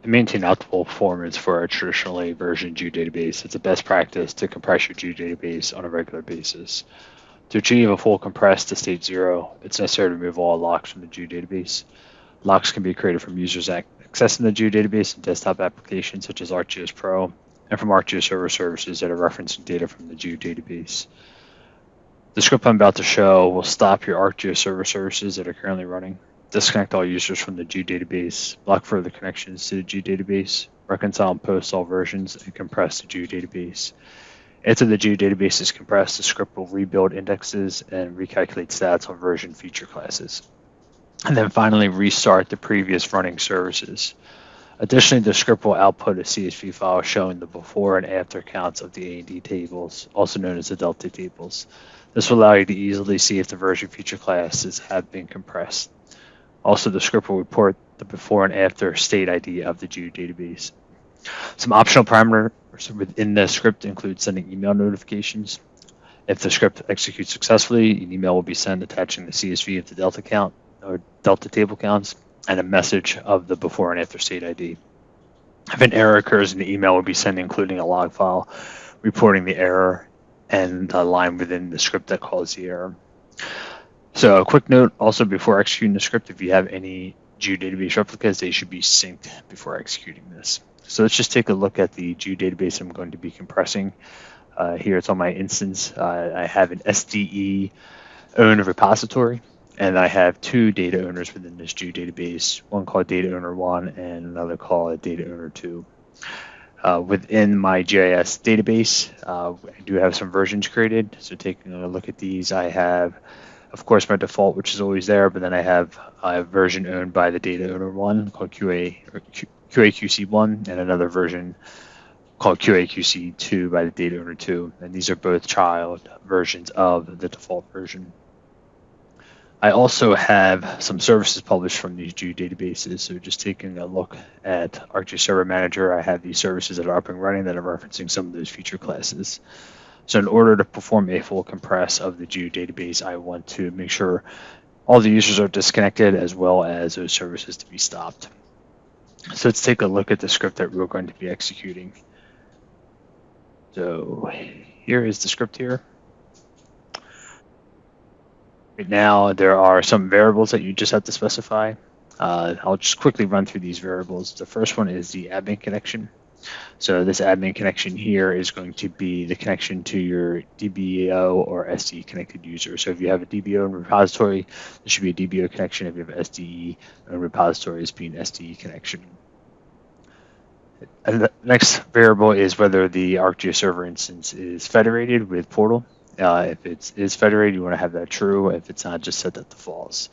To maintain optimal performance for a traditionally versioned geodatabase, it's a best practice to compress your geodatabase on a regular basis. To achieve a full compress to state 0, it's necessary to remove all locks from the geodatabase. Locks can be created from users accessing the geodatabase in desktop applications such as ArcGIS Pro and from ArcGIS Server services that are referencing data from the geodatabase. The script I'm about to show will stop your ArcGIS Server services that are currently running, disconnect all users from the geodatabase, block further connections to the geodatabase, reconcile and post all versions, and compress the geodatabase. After the geodatabase is compressed, the script will rebuild indexes and recalculate stats on version feature classes, and then finally restart the previous running services. Additionally, the script will output a CSV file showing the before and after counts of the A&D tables, also known as the delta tables. This will allow you to easily see if the version feature classes have been compressed. Also, the script will report the before and after state ID of the geodatabase. Some optional parameters within the script include sending email notifications. If the script executes successfully, an email will be sent attaching the CSV of the delta count or delta table counts and a message of the before and after state ID. If an error occurs, an email will be sent including a log file reporting the error and a line within the script that caused the error. So a quick note also before executing the script, if you have any geodatabase replicas, they should be synced before executing this. So let's just take a look at the geodatabase I'm going to be compressing. Here it's on my instance. I have an SDE owned repository, and I have two data owners within this geodatabase, one called data owner 1 and another called data owner 2. Within my GIS database, I do have some versions created. So taking a look at these, I have, of course, my default, which is always there, but then I have a version owned by the data owner 1 called QAQC1 and another version called QAQC2 by the data owner 2. And these are both child versions of the default version. I also have some services published from these geodatabases. So just taking a look at ArcGIS Server Manager, I have these services that are up and running that are referencing some of those feature classes. So in order to perform a full compress of the geodatabase, I want to make sure all the users are disconnected as well as those services to be stopped. So let's take a look at the script that we're going to be executing. So here is the script here. Right now, there are some variables that you just have to specify. I'll just quickly run through these variables. The first one is the admin connection. So this admin connection here is going to be the connection to your DBO or SDE connected user. So if you have a DBO in repository, there should be a DBO connection. If you have SDE in repository, it's being SDE connection. And the next variable is whether the ArcGIS server instance is federated with portal. If it is federated, you want to have that true. If it's not, just set that to false.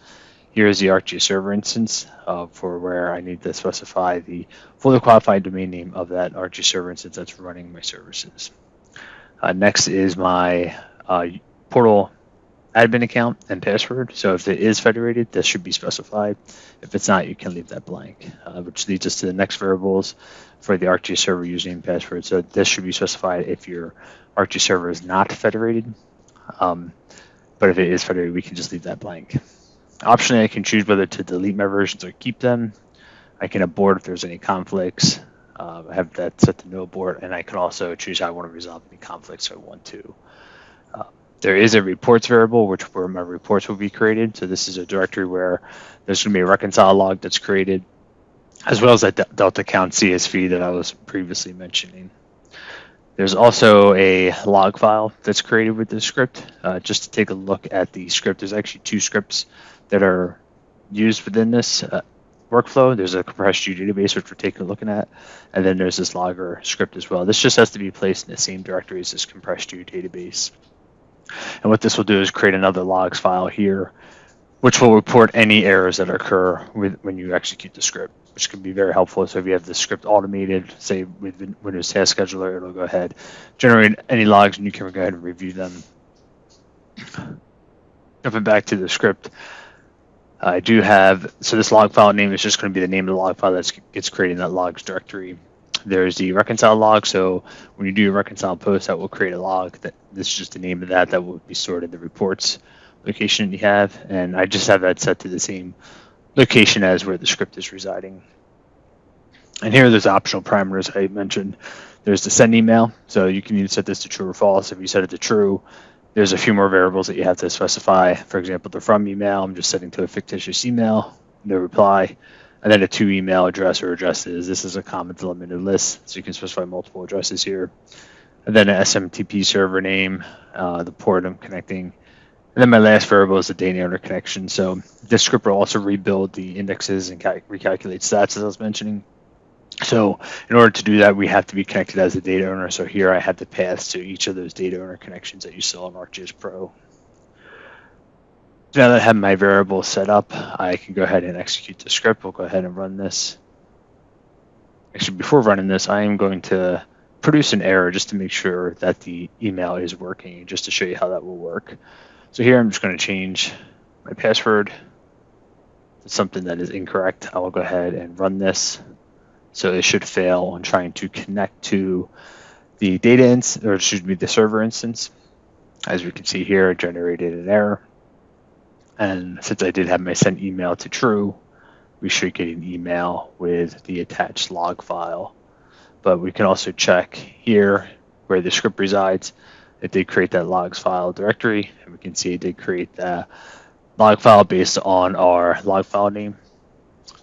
Here is the ArcGIS server instance for where I need to specify the fully qualified domain name of that ArcGIS server instance that's running my services. Next is my portal admin account and password. So if it is federated, this should be specified. If it's not, you can leave that blank, which leads us to the next variables for the ArcGIS server username and password. So this should be specified if your ArcGIS server is not federated. But if it is federated, we can just leave that blank. Optionally, I can choose whether to delete my versions or keep them. I can abort if there's any conflicts. I have that set to no abort, and I can also choose how I want to resolve any conflicts I want to. There is a reports variable, where my reports will be created. So this is a directory where there's going to be a reconcile log that's created, as well as a delta count CSV that I was previously mentioning. There's also a log file that's created with this script. Just to take a look at the script, there's actually two scripts that are used within this workflow. There's a compressed geodatabase, which we're taking a look at, and then there's this logger script as well. This just has to be placed in the same directory as this compressed geodatabase. And what this will do is create another logs file here, which will report any errors that occur when you execute the script, which can be very helpful. So if you have the script automated, say with Windows Task Scheduler, it'll go ahead, generate any logs, and you can go ahead and review them. Jumping back to the script, I do have, so this log file name is just going to be the name of the log file that gets created in that logs directory. There's the reconcile log. So when you do your reconcile post, that will create a log. This is just the name of that will be stored in the reports location you have. And I just have that set to the same location as where the script is residing. And here there's optional parameters I mentioned. There's the send email, so you can either set this to true or false. If you set it to true, there's a few more variables that you have to specify. For example, the from email, I'm just setting to a fictitious email, no reply, and then a to email address or addresses. This is a common delimited list, so you can specify multiple addresses here. And then an SMTP server name, the port I'm connecting. And then my last variable is the data owner connection. So this script will also rebuild the indexes and recalculate stats, as I was mentioning. So in order to do that, we have to be connected as a data owner. So here I have the paths to each of those data owner connections that you saw in ArcGIS Pro. So now that I have my variables set up, I can go ahead and execute the script. We'll go ahead and run this. Actually, before running this, I am going to produce an error just to make sure that the email is working, just to show you how that will work. So here I'm just going to change my password to something that is incorrect. I will go ahead and run this. So it should fail on trying to connect to the data instance, or it should be the server instance. As we can see here, it generated an error. And since I did have my send email to true, we should get an email with the attached log file. But we can also check here where the script resides. It did create that logs file directory, and we can see it did create the log file based on our log file name.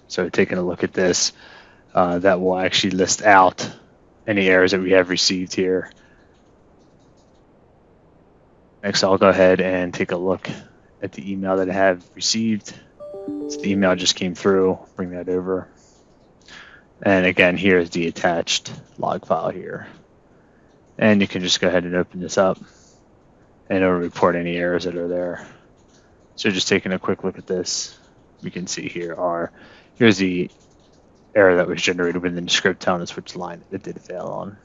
So taking a look at this, that will actually list out any errors that we have received here. Next, I'll go ahead and take a look at the email that I have received. So the email just came through, bring that over. And again, here's the attached log file here. And you can just go ahead and open this up, and it'll report any errors that are there. So just taking a quick look at this, we can see here's the error that was generated within the script telling us which line it did fail on.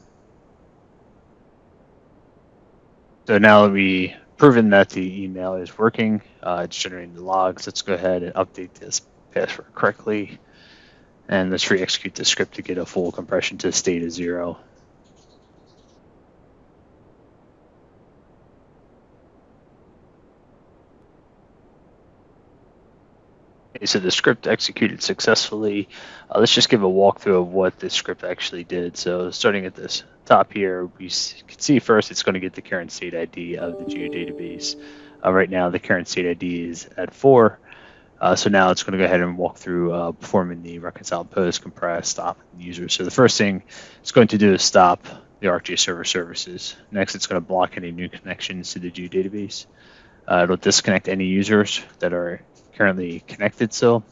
So now that we've proven that the email is working, it's generating the logs, let's go ahead and update this password correctly. And let's re-execute the script to get a full compression to the state of 0. Okay, so the script executed successfully. Let's just give a walkthrough of what this script actually did. So starting at this top here, we can see first it's going to get the current state ID of the Geodatabase. Right now the current state ID is at 4. So now it's going to go ahead and walk through performing the reconcile, post, compress, stop user. So the first thing it's going to do is stop the ArcGIS Server services. Next, it's going to block any new connections to the Geodatabase. It'll disconnect any users that are currently connected still.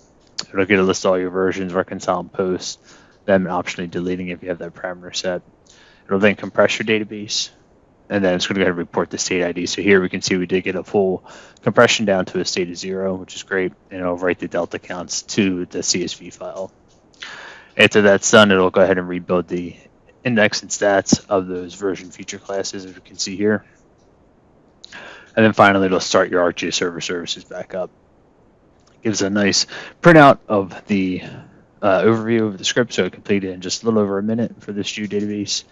It'll get a list of all your versions, reconcile and post, then optionally deleting if you have that parameter set. It'll then compress your database, and then it's going to go ahead and report the state ID. So here we can see we did get a full compression down to a state of 0, which is great, and it'll write the delta counts to the CSV file. After that's done, it'll go ahead and rebuild the index and stats of those version feature classes, as we can see here. And then finally, it'll start your ArcGIS Server services back up. It gives a nice printout of the overview of the script, so it completed in just a little over a minute for this Geodatabase.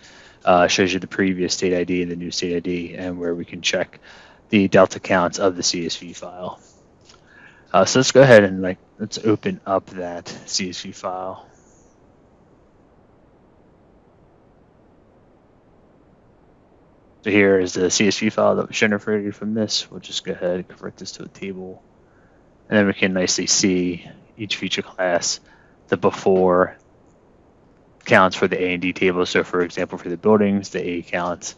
Shows you the previous state ID and the new state ID, and where we can check the delta counts of the CSV file. So let's go ahead and let's open up that CSV file. So here is the CSV file that was generated from this. We'll just go ahead and convert this to a table. And then we can nicely see each feature class, the before counts for the A and D table. So for example, for the buildings, the A counts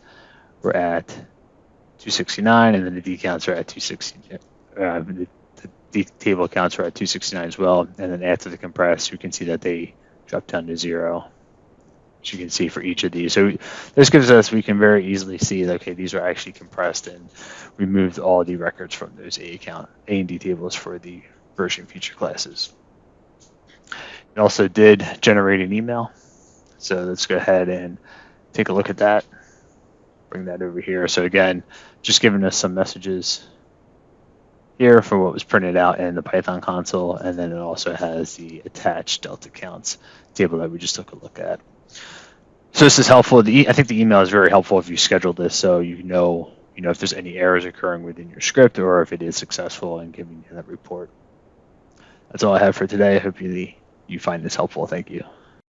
were at 269, and then the D counts are at 260. The D table counts are at 269 as well. And then after the compress, we can see that they drop down to 0, which you can see for each of these. So this gives us, we can very easily see that, okay, these are actually compressed and removed all the records from those A and D tables for the version feature classes. It also did generate an email. So let's go ahead and take a look at that. Bring that over here. So again, just giving us some messages here for what was printed out in the Python console, and then it also has the attached delta counts table that we just took a look at. So this is helpful. I think the email is very helpful if you schedule this, so you know if there's any errors occurring within your script, or if it is successful in giving you that report. That's all I have for today. I hope you find this helpful. Thank you.